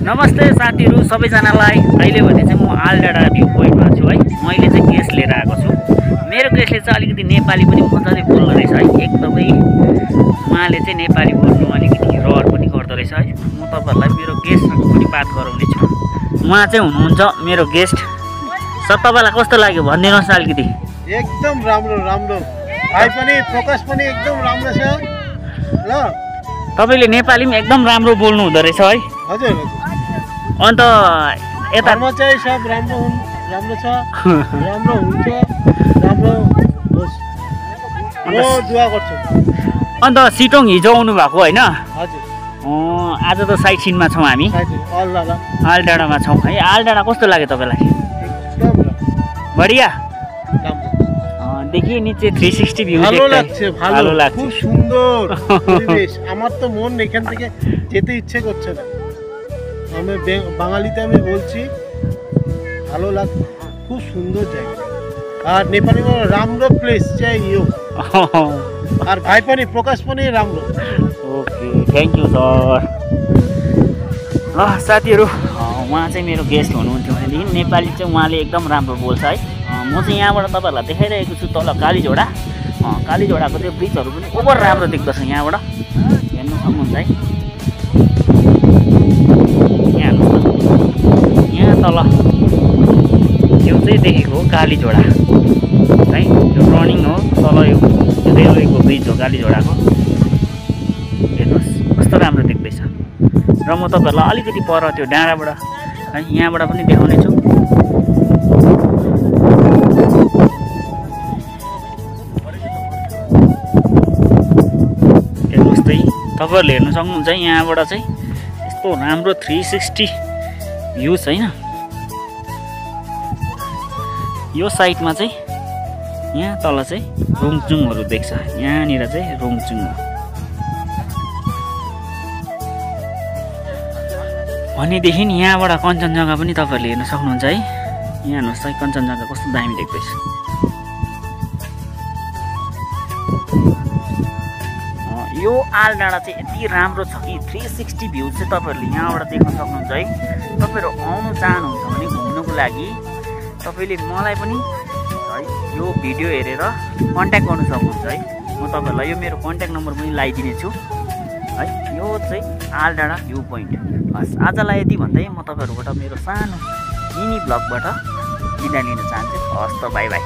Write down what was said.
नमस्ते साथीहरु सबैजनालाई। अहिले भने चाहिँ म आलडाँडा भ्यू पोइन्टमा छु है। मैले चाहिँ गेस्ट लिएर आएको छु। मेरो गेस्टले चाहिँ अलिकति नेपाली पनि मजाले बोल्दो रहेछ है। एकदमै उहाँले चाहिँ नेपाली बोल्नु अलिकति रहर पनि गर्दो रहेछ है। म तपाईहरुलाई मेरो गेस्टसँग पनि बात गराउने छु। उहाँ चाहिँ हुनुहुन्छ मेरो गेस्ट। सर तपाईलाई कस्तो लाग्यो भनिदिनुस् न अलिकति। एकदम राम्रो राम्रो। भाइ पनि फोकस पनि एकदम राम्रो छ ल। तपाईले नेपाली पनि एकदम राम्रो बोल्नु हुँदो रहेछ है। हजुर हजुर। अन्त यता चाहिँ सब राम्रो छ राम्रो हुन्छ राम्रो होस् म दुआ गर्छु। अन्त सिटोङ हिजो आउनु भएको हैन? हजुर। आज त साइट सिनमा छौं हामी। आलडाँडामा छौं है। आलडाँडा कस्तो लाग्यो तपाईलाई? एकदम बढिया। देखिए नीचे 360 ভিউ দেখতে ভালো লাগছে। খুব সুন্দর পরিবেশ। আমার তো মন এখান থেকে যেতে ইচ্ছে করছে না। আমি বাঙালিতে আমি বলছি ভালো লাগছে। খুব সুন্দর জায়গা। আর নেপালি राम्रो प्लेस चाहिँ यो। আর भाइ पनि प्रकाश पनि राम्रो। Okay thank you sir. ल साथीहरु उहाँ चाहिँ मेरो गेस्ट हुनुहुन्थ्यो भने नेपाली चाहिँ उहाँले एकदम राम्रो बोल्छ है। म चाहिँ यहाँबाट तपाईहरुलाई देखाइरहेको छु तल कालीझोडा। कालीझोडाको त्यो ब्रिजहरु पनि ओभर राम्रो देख्दछ यहाँबाट। हेर्नु सक्नुहुन्छ है। यहाँ तल यो चाहिँ देखेको कालीझोडा है। यो रनिङ हो तल यो रेलवेको ब्रिज हो कालीझोडाको। हेर्नुहोस् कस्तो राम्रो देख्दैछ। र म तपाईहरुलाई अलिकति पर त्यो डाँडाबाट है यहाँबाट पनि देखाउने छु। हेर्नुहोस् त तपाईहरुले हेर्न सक्नुहुन्छ यहाँबाट चाहिँ यस्तो राम्रो 360 भ्यू छैन। यो साइडमा चाहिँ यहाँ तल चाहिँ रोङचुङहरु देख्छ। यहाँनिर चाहिँ रोङचुङ हो। भनेदेखि यहाँबाट कञ्चनजङ्घा पनि तपाईहरुले हेर्न सक्नुहुन्छ है। यहाँ हेर्नुहोस् है कञ्चनजङ्घा कस्तो दामी देख्दैछ। यो आलडाँडा चाहिँ यति राम्रो छ कि 360 भ्यू चाहिँ तपाईहरुले यहाँबाट देख्न सक्नुहुन्छ है। तपाईहरु आउनु चाहनुहुन्छ भने घुम्नको लागि तपाईले मलाई पनि है यो भिडियो हेरेर कन्ट्याक्ट गर्न सक्नुहुन्छ है। म तपाईहरुलाई यो मेरो कन्ट्याक्ट नम्बर पनि लगाइदिने छु है। यो चाहिँ आलडाँडा भ्यू पोइन्ट। बस आजलाई यति भन्दै म तपाईहरुबाट मेरो सानो मिनी ब्लगबाट बिदा लिन चाहन्छु। हस् त बाइ बाइ।